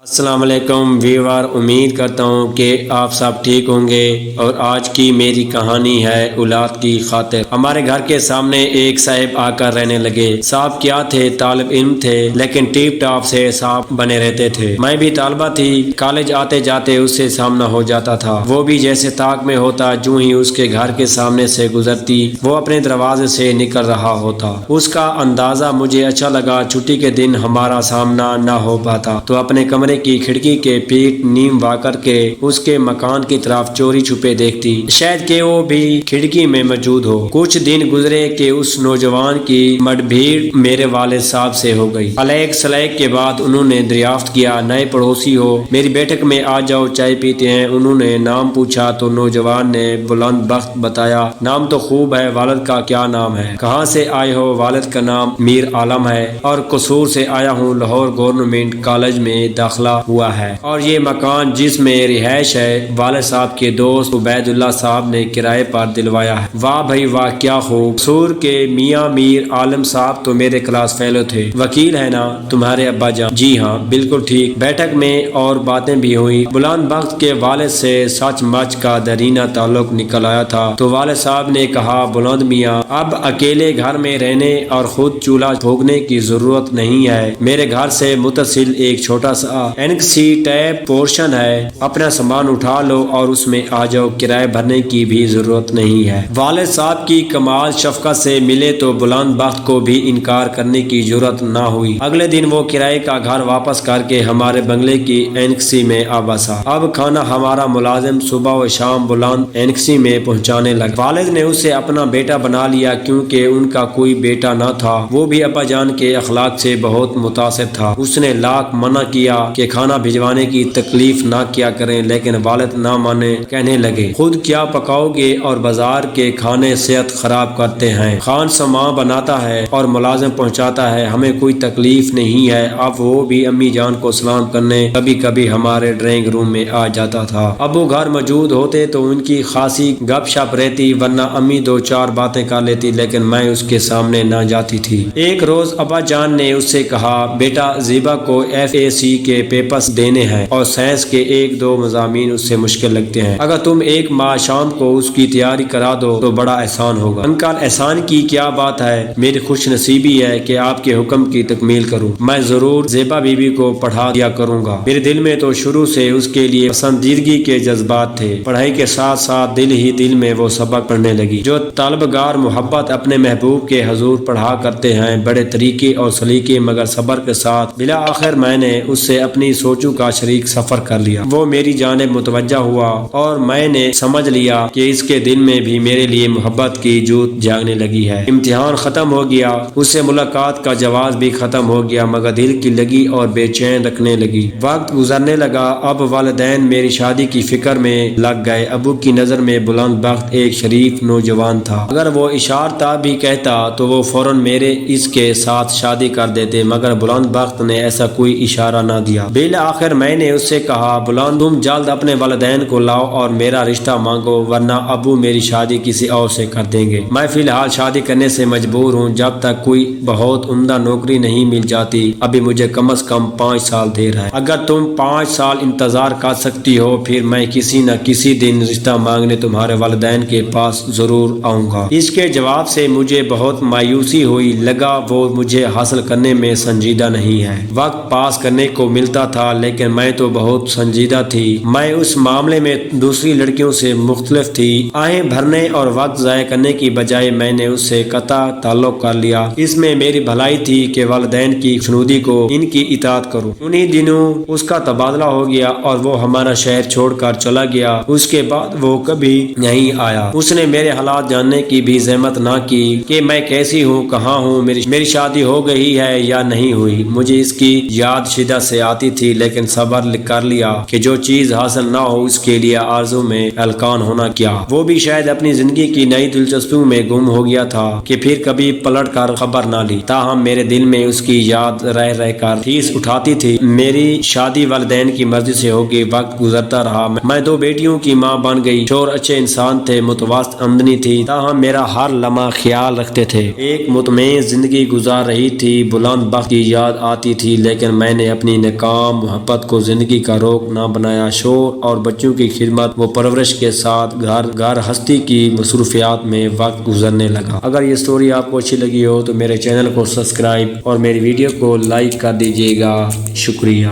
السلام علیکم ویور، امید کرتا ہوں کہ آپ سب ٹھیک ہوں گے۔ اور آج کی میری کہانی ہے اولاد کی خاطر۔ ہمارے گھر کے سامنے ایک صاحب آ کر رہنے لگے۔ صاحب کیا تھے، طالب علم تھے، لیکن ٹیپ ٹاپ سے صاحب بنے رہتے تھے۔ میں بھی طالبہ تھی، کالج آتے جاتے اس سے سامنا ہو جاتا تھا۔ وہ بھی جیسے طاق میں ہوتا، جو ہی اس کے گھر کے سامنے سے گزرتی وہ اپنے دروازے سے نکل رہا ہوتا۔ اس کا اندازہ مجھے اچھا لگا۔ چھٹی کے دن ہمارا سامنا نہ ہو پاتا تو اپنے کمرے کی کھڑکی کے پیٹ نیم وا کر کے اس کے مکان کی طرف چوری چھپے دیکھتی، شاید کہ وہ بھی کھڑکی میں موجود ہو۔ کچھ دن گزرے کہ اس نوجوان کی مڈ بھیڑ میرے والد صاحب سے ہو گئی۔ الیک سلیک کے بعد انہوں نے دریافت کیا، نئے پڑوسی ہو، میری بیٹھک میں آ جاؤ، چائے پیتے ہیں۔ انہوں نے نام پوچھا تو نوجوان نے بلند بخت بتایا۔ نام تو خوب ہے، والد کا کیا نام ہے؟ کہاں سے آئے ہو؟ والد کا نام میر عالم ہے اور قصور سے آیا ہوں، لاہور گورنمنٹ کالج میں داخلہ ہوا ہے، اور یہ مکان جس میں رہائش ہے والد صاحب کے دوست عبید اللہ صاحب نے کرائے پر دلوایا ہے۔ واہ بھائی واہ، کیا خوب! قصور کے میاں میر عالم صاحب تو میرے کلاس فیلو تھے۔ وکیل ہے نا تمہارے ابا جان؟ جی ہاں بالکل ٹھیک۔ بیٹھک میں اور باتیں بھی ہوئی۔ بلند بخت کے والد سے سچ مچ کا درینہ تعلق نکل آیا تھا تو والد صاحب نے کہا، بلند میاں اب اکیلے گھر میں رہنے اور خود چولہا پھونکنے کی ضرورت نہیں ہے۔ میرے گھر سے متصل ایک چھوٹا سا اینکسی ٹیپ پورشن ہے، اپنا سامان اٹھا لو اور اس میں آ جاؤ، کرایہ بھرنے کی بھی ضرورت نہیں ہے۔ والد صاحب کی کمال شفقت سے ملے تو بلند بخت کو بھی انکار کرنے کی جرأت نہ ہوئی۔ اگلے دن وہ کرائے کا گھر واپس کر کے ہمارے بنگلے کی اینکسی میں آ بسا۔ اب کھانا ہمارا ملازم صبح و شام بلند اینکسی میں پہنچانے لگا۔ والد نے اسے اپنا بیٹا بنا لیا، کیونکہ ان کا کوئی بیٹا نہ تھا۔ وہ بھی ابا جان کے اخلاق سے بہت متاثر تھا۔ اس نے لاکھ منع کیا کہ کھانا بھجوانے کی تکلیف نہ کیا کریں، لیکن والد نہ مانے، کہنے لگے، خود کیا پکاؤ گے، اور بازار کے کھانے صحت خراب کرتے ہیں۔ خان سماں بناتا ہے اور ملازم پہنچاتا ہے، ہمیں کوئی تکلیف نہیں ہے۔ اب وہ بھی امی جان کو سلام کرنے کبھی کبھی ہمارے ڈرائنگ روم میں آ جاتا تھا۔ ابو گھر موجود ہوتے تو ان کی خاصی گپ شپ رہتی، ورنہ امی دو چار باتیں کر لیتی، لیکن میں اس کے سامنے نہ جاتی تھی۔ ایک روز ابا جان نے اس سے کہا، بیٹا زیبا کو FAC کے پیپرز دینے ہیں اور سائنس کے ایک دو مضامین اس سے مشکل لگتے ہیں، اگر تم ایک ماہ شام کو اس کی تیاری کرا دو تو بڑا احسان ہوگا۔ انکل احسان کی کیا بات ہے، میری خوش نصیبی ہے کہ آپ کے حکم کی تکمیل کروں۔ میں ضرور زیبا بی بی کو پڑھا دیا کروں گا۔ میرے دل میں تو شروع سے اس کے لیے پسندیدگی کے جذبات تھے۔ پڑھائی کے ساتھ ساتھ دل ہی دل میں وہ سبق پڑھنے لگی جو طلبگار محبت اپنے محبوب کے حضور پڑھا کرتے ہیں، بڑے طریقے اور سلیقے مگر صبر کے ساتھ۔ بالآخر میں نے اس سے اپنی سوچوں کا شریک سفر کر لیا۔ وہ میری جانب متوجہ ہوا اور میں نے سمجھ لیا کہ اس کے دل میں بھی میرے لیے محبت کی جوت جاگنے لگی ہے۔ امتحان ختم ہو گیا، اس سے ملاقات کا جواز بھی ختم ہو گیا، مگر دل کی لگی اور بے چین رکھنے لگی۔ وقت گزرنے لگا، اب والدین میری شادی کی فکر میں لگ گئے۔ ابو کی نظر میں بلند بخت ایک شریف نوجوان تھا۔ اگر وہ اشارتا بھی کہتا تو وہ فوراً میرے اس کے ساتھ شادی کر دیتے، مگر بلند بخت نے ایسا کوئی اشارہ نہ دیا۔ بالآخر میں نے اس سے کہا، بلند تم جلد اپنے والدین کو لاؤ اور میرا رشتہ مانگو، ورنہ ابو میری شادی کسی اور سے کر دیں گے۔ میں فی الحال شادی کرنے سے مجبور ہوں، جب تک کوئی بہت عمدہ نوکری نہیں مل جاتی۔ ابھی مجھے کم از کم 5 سال دیر ہے۔ اگر تم 5 سال انتظار کر سکتی ہو، پھر میں کسی نہ کسی دن رشتہ مانگنے تمہارے والدین کے پاس ضرور آؤں گا۔ اس کے جواب سے مجھے بہت مایوسی ہوئی، لگا وہ مجھے حاصل کرنے میں سنجیدہ نہیں ہے۔ وقت پاس کرنے کو ملتا تھا، لیکن میں تو بہت سنجیدہ تھی۔ میں اس معاملے میں دوسری لڑکیوں سے مختلف تھی۔ آہیں بھرنے اور وقت ضائع کرنے کی بجائے میں نے اس سے قطع تعلق کر لیا۔ اس میں میری بھلائی تھی کہ والدین کی خشنودی کو ان کی اطاعت کروں۔ انہی دنوں اس کا تبادلہ ہو گیا اور وہ ہمارا شہر چھوڑ کر چلا گیا۔ اس کے بعد وہ کبھی نہیں آیا۔ اس نے میرے حالات جاننے کی بھی زحمت نہ کی کہ میں کیسی ہوں، کہاں ہوں، میری شادی ہو گئی ہے یا نہیں ہوئی۔ مجھے اس کی یاد شدت سے آتی تھی، لیکن صبر کر لیا کہ جو چیز حاصل نہ ہو اس کے لیے آرزو میں الکان ہونا کیا۔ وہ بھی شاید اپنی زندگی کی نئی دلچسپیوں میں گم ہو گیا تھا کہ پھر کبھی پلٹ کر خبر نہ لی۔ تاہم میرے دل میں اس کی یاد رہ رہ کر ٹھیس اٹھاتی تھی۔ میری شادی والدین کی مرضی سے ہوگی۔ وقت گزرتا رہا، میں 2 بیٹیوں کی ماں بن گئی۔ شوہر اچھے انسان تھے، متوسط آمدنی تھی، تاہم میرا ہر لمحہ خیال رکھتے تھے۔ ایک مطمئن زندگی گزار رہی تھی۔ بلند بخت کی یاد آتی تھی، لیکن میں نے اپنی ناکام کام محبت کو زندگی کا روک نہ بنایا، شور اور بچوں کی خدمت و پرورش کے ساتھ گھر ہستی کی مصروفیات میں وقت گزرنے لگا۔ اگر یہ سٹوری آپ کو اچھی لگی ہو تو میرے چینل کو سبسکرائب اور میری ویڈیو کو لائک کر دیجیے گا۔ شکریہ۔